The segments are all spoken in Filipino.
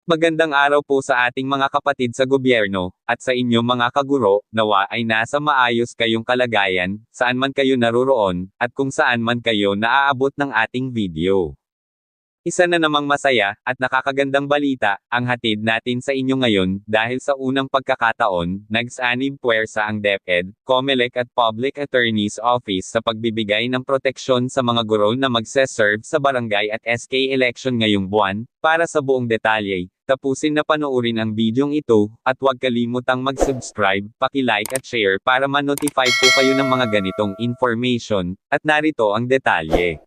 Magandang araw po sa ating mga kapatid sa gobyerno, at sa inyong mga kaguro, nawa ay nasa maayos kayong kalagayan, saan man kayo naroroon, at kung saan man kayo naaabot ng ating video. Isa na namang masaya, at nakakagandang balita, ang hatid natin sa inyo ngayon, dahil sa unang pagkakataon, nagsanib puwersa ang DepEd, COMELEC at Public Attorney's Office sa pagbibigay ng proteksyon sa mga guro na magse-serve sa barangay at SK election ngayong buwan. Para sa buong detalye, tapusin na panoorin ang bidyong ito, at huwag kalimutang mag-subscribe, paki-like at share para ma-notify po kayo ng mga ganitong information, at narito ang detalye.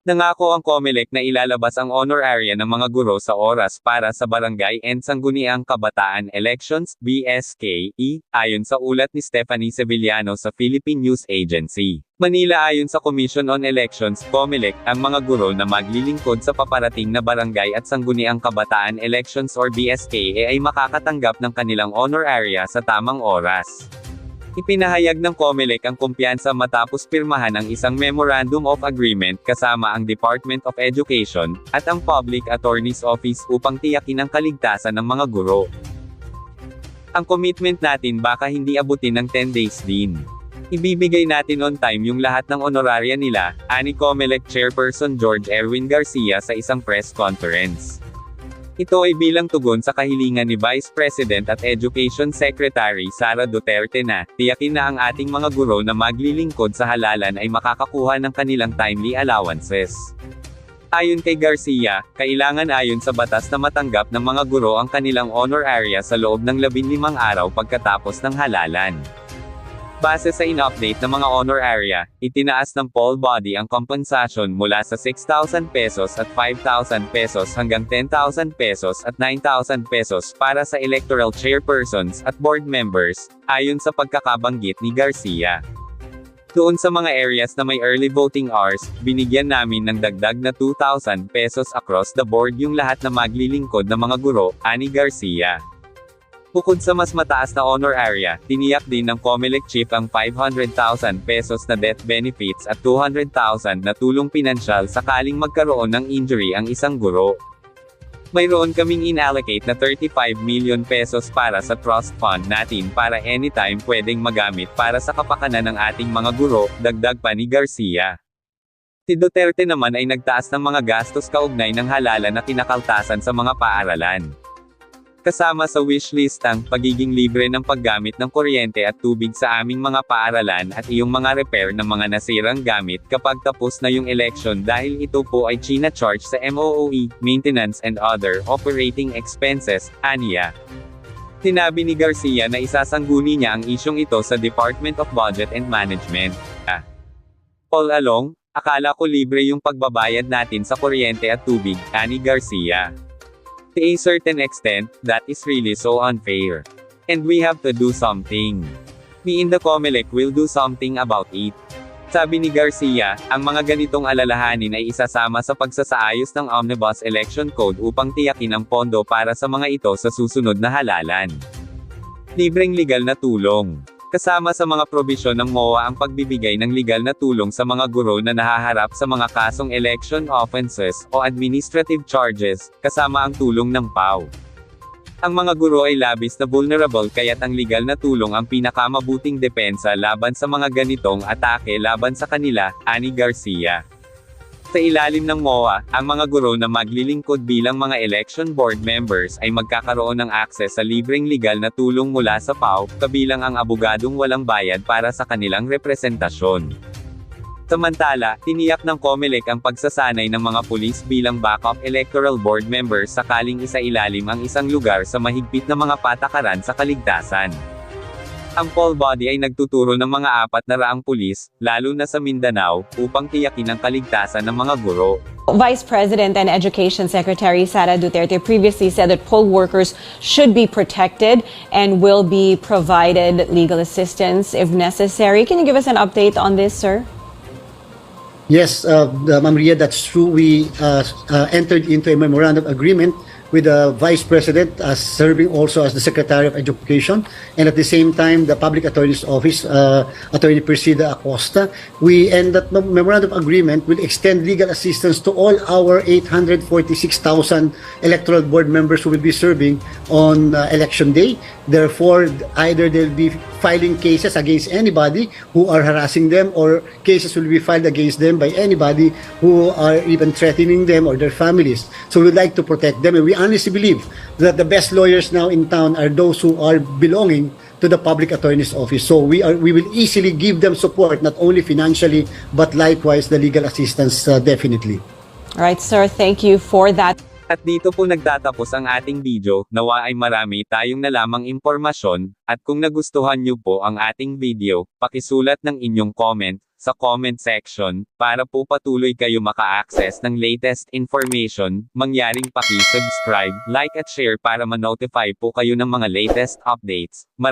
Nangako ang COMELEC na ilalabas ang honor area ng mga guro sa oras para sa Barangay and Sangguniang Kabataan Elections, BSKE, ayon sa ulat ni Stephanie Sevillano sa Philippine News Agency. Manila. Ayon sa Commission on Elections, COMELEC, ang mga guro na maglilingkod sa paparating na Barangay at Sangguniang Kabataan Elections or BSKE ay makakatanggap ng kanilang honor area sa tamang oras. Ipinahayag ng COMELEC ang kumpiyansa matapos pirmahan ang isang Memorandum of Agreement kasama ang Department of Education, at ang Public Attorney's Office upang tiyakin ang kaligtasan ng mga guro. Ang commitment natin baka hindi abutin ng 10 days din. Ibibigay natin on time yung lahat ng honoraria nila, ani COMELEC Chairperson George Erwin Garcia sa isang press conference. Ito ay bilang tugon sa kahilingan ni Vice President at Education Secretary Sara Duterte na, tiyakin na ang ating mga guro na maglilingkod sa halalan ay makakakuha ng kanilang timely allowances. Ayon kay Garcia, kailangan ayon sa batas na matanggap ng mga guro ang kanilang honor area sa loob ng 15 araw pagkatapos ng halalan. Base sa in-update ng mga honor area, itinaas ng poll body ang compensation mula sa 6,000 pesos at 5,000 pesos hanggang 10,000 pesos at 9,000 pesos para sa electoral chairpersons at board members, ayon sa pagkakabanggit ni Garcia. Doon sa mga areas na may early voting hours, binigyan namin ng dagdag na 2,000 pesos across the board yung lahat na maglilingkod na mga guro, ani Garcia. Bukod sa mas mataas na honor area, tiniyak din ng COMELEC Chief ang 500,000 pesos na death benefits at 200,000 na tulong pinansyal sakaling magkaroon ng injury ang isang guro. Mayroon kaming inallocate na 35 million pesos para sa trust fund natin para anytime pwedeng magamit para sa kapakanan ng ating mga guro, dagdag pa ni Garcia. Si Duterte naman ay nagtaas ng mga gastos kaugnay ng halalan na kinakaltasan sa mga paaralan. Kasama sa wishlist ang pagiging libre ng paggamit ng kuryente at tubig sa aming mga paaralan at iyong mga repair ng mga nasirang gamit kapag tapos na yung election dahil ito po ay china-charge sa MOOE, maintenance and other operating expenses, aniya. Sinabi ni Garcia na isasangguni niya ang isyong ito sa Department of Budget and Management. All along, akala ko libre yung pagbabayad natin sa kuryente at tubig, ani Garcia. To a certain extent, that is really so unfair. And we have to do something. We in the COMELEC will do something about it. Sabi ni Garcia, ang mga ganitong alalahanin ay isasama sa pagsasaayos ng Omnibus Election Code upang tiyakin ang pondo para sa mga ito sa susunod na halalan. Libreng legal na tulong. Kasama sa mga probisyon ng MOA ang pagbibigay ng legal na tulong sa mga guro na nahaharap sa mga kasong election offenses o administrative charges, kasama ang tulong ng PAW. Ang mga guro ay labis na vulnerable kaya't ang legal na tulong ang pinakamabuting depensa laban sa mga ganitong atake laban sa kanila, ani Garcia. Sa ilalim ng MOA, ang mga guro na maglilingkod bilang mga election board members ay magkakaroon ng akses sa libreng legal na tulong mula sa PAW, kabilang ang abogadong walang bayad para sa kanilang representasyon. Samantala, tiniyak ng COMELEC ang pagsasanay ng mga pulis bilang backup electoral board members sakaling isailalim ang isang lugar sa mahigpit na mga patakaran sa kaligtasan. Ang poll body ay nagtuturo ng mga 400 pulis, lalo na sa Mindanao, upang tiyakin ang kaligtasan ng mga guro. Vice President and Education Secretary Sara Duterte previously said that poll workers should be protected and will be provided legal assistance if necessary. Can you give us an update on this, sir? Yes, Ma'am Ria, that's true. We entered into a memorandum agreement with the Vice President as serving also as the Secretary of Education, and at the same time the Public Attorney's Office, Attorney Persida Acosta. And that memorandum of agreement will extend legal assistance to all our 846,000 electoral board members who will be serving on election day. Therefore, either they'll be filing cases against anybody who are harassing them, or cases will be filed against them by anybody who are even threatening them or their families. So we'd like to protect them, and we honestly believe that the best lawyers now in town are those who are belonging to the Public Attorney's Office. So we will easily give them support, not only financially, but likewise the legal assistance definitely. All right, sir, thank you for that. At dito po nagtatapos ang ating video, nawa ay marami tayong nalamang impormasyon, at kung nagustuhan niyo po ang ating video, pakisulat ng inyong comment sa comment section, para po patuloy kayo maka-access ng latest information. Mangyaring paki-subscribe, like at share para ma-notify po kayo ng mga latest updates.